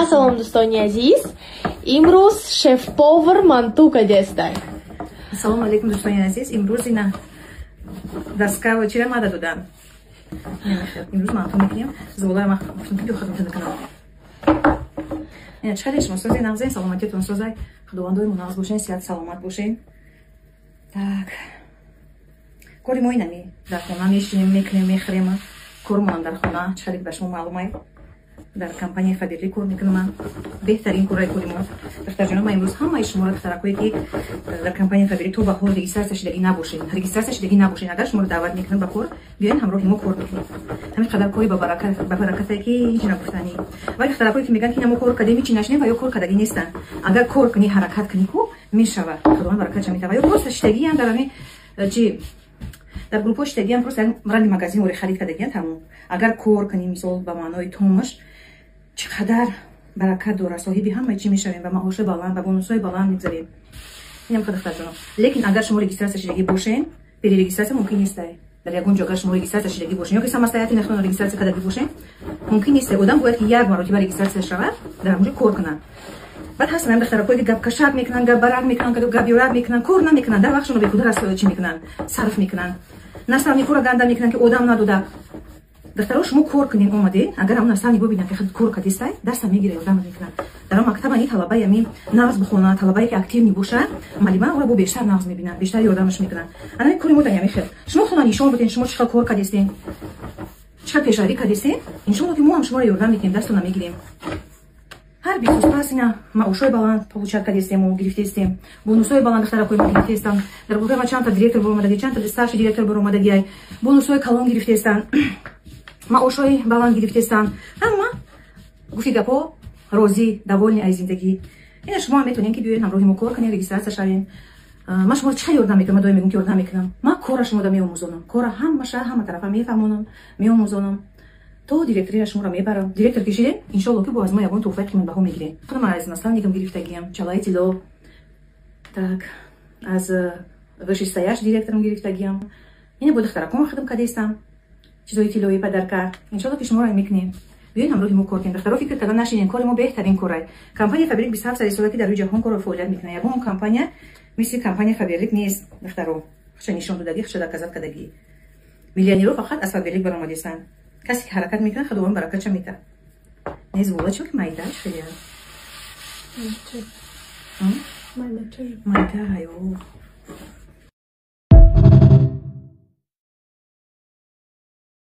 Салом дӯстони азиз, имрӯз шеф-повар мантука дестай. Ассалому алейкум дӯстони азиз, имрӯз ина дастка чира мада додам. Имрӯз манту мекунем, золара ма функи хатм мекунам. Ина чиқадр шумо созай нағзаи саломатиятон созай, худовандои мунағз бошен, сиҳат саломат бошен. Так. Кори мо инами дар хона мешинем, мекунем, мехӯрем. Кормонам дар хона, чиқадр ба шумо маълум аст. Дар компания Фаберли кор мекунам. Беҳтарин кораи кори мо. Духтарҷонам, ма имрӯз ҳамаи шуморо духтаракое ки дар компания Фаберли то ба ҳол регистрация шудагӣ набошед. Агар шуморо даъват мекунам ба кор, биёин ҳамроҳи мо кор мекунем. Ҳамин қадар кори ба баракате ки ҳеҷ нагуфтанӣ. Вале духтаракое ки мегӯянд ки мо кор кардем ҳечи нашунем ва ё кор кардагӣ нестанд. Агар кор кунӣ, ҳаракат кунӣ ку мешавад. Худованд баракатша метавад. Ё просто шитагиам дар ҳамин чи дар группҳо шитагиам просто ранди магазин ори харид кардагиам тамом. Агар кор кунӣ, мисол ба маънои томаш чиқадар баракат дора, соҳиби ҳамаи чӣ мешавем, ба маоши баланд, ба бонусҳои баланд мегзарем. Инам духтарҷонам. Лекин агар шумо регистрация шудагӣ бошен, перерегистрация мумкин нестай. Дар ягон ҷо агар шумо регистрация шудагӣ бошен, ё ки самостоятельно нахтон регистрация кардагӣ бошен, мумкин нестай. Одам бояд ки як маротиба регистрация шавад, дар ҳамонҷо кор кунад. Баъд ҳастанд ҳам духтаракое ки гапкашак мекунанд, гапбарак мекунанд, гапёрак мекунанд, кор намекунанд, дар вақтшонро бехуда расои чӣ мекунанд, сарф мекунанд. Наставни пура ганда мекунанд ки одам надода. Духтаро шумо кор кунем омадед, агар ҳамон наставни бибинанд ки кор кардистай, даста мегира ёрдам мекунад. Дар мактаба ин талаба ями нағз бихона, талабае ки активни боша, малима ора бо бештар нағз мебинанд, бештар ёрдамаш мекунанд. Ана кори мо дар ями хел. Шумо хона нишон будем, шумо чиқадр кор кардистем, чиқадр пешравӣ кардистем, иншоалло ки мо ҳам шуморо ёрдам мекунем, дастона мегирем. Ҳар бисус пас ина маошҳои баланд получат кардистему, гирифтестем. Бонусҳои баланд духтаракои мо гирифтестанд. Дар группаи ма чанд та директор баромадаги, чанд та старши директор баромадаги, бонусҳои калон гирифтестанд. маошҳои баланд гирифтестанд. Ҳама гуфти гапҳо розӣ, довольни аз зиндагӣ. Ина шумо ҳам метавонем ки биёед ҳамроҳи мо кор кунем, регистрация шавем. Ман шуморо чиқадр ёрдам мекунам, ман доим мегӯям ки ёрдам мекунам. Ман кора шуморо меомӯзонам. Кора ҳамаша ҳама тарафа мефаҳмонам, меомӯзонам. То директория шуморо мебарам. Директор кишидем, иншоалло ки бо аз мо ягон туҳфаи қиматбаҳо мегирем. Худам аз наставникам гирифтагиам, чалаи тилло. Так, аз высший стоящий директорам гирифтагиам. Ина бо духтаракома хидм кардистам. чизои тиллои падарка. Иншоалло ки шуморо мекунем. Биёед ҳамроҳи мо кор кунем. духтаро фикр кардан нашинен, кори мо беҳтарин кор. Компания Фаберли 27 сали сола ки дар рӯи ҷаҳон кор фаъолият мекунад. Ягон компания мисли компания Фаберли нест. духтаро худша нишон додагӣ, худша доказат кардагӣ. миллионерҳо фақат аз Фаберли баромадистанд. касе ки ҳаракат мекунад, худованд баракатша метавад. нез волачо ки майдааш хеле майда ҳаё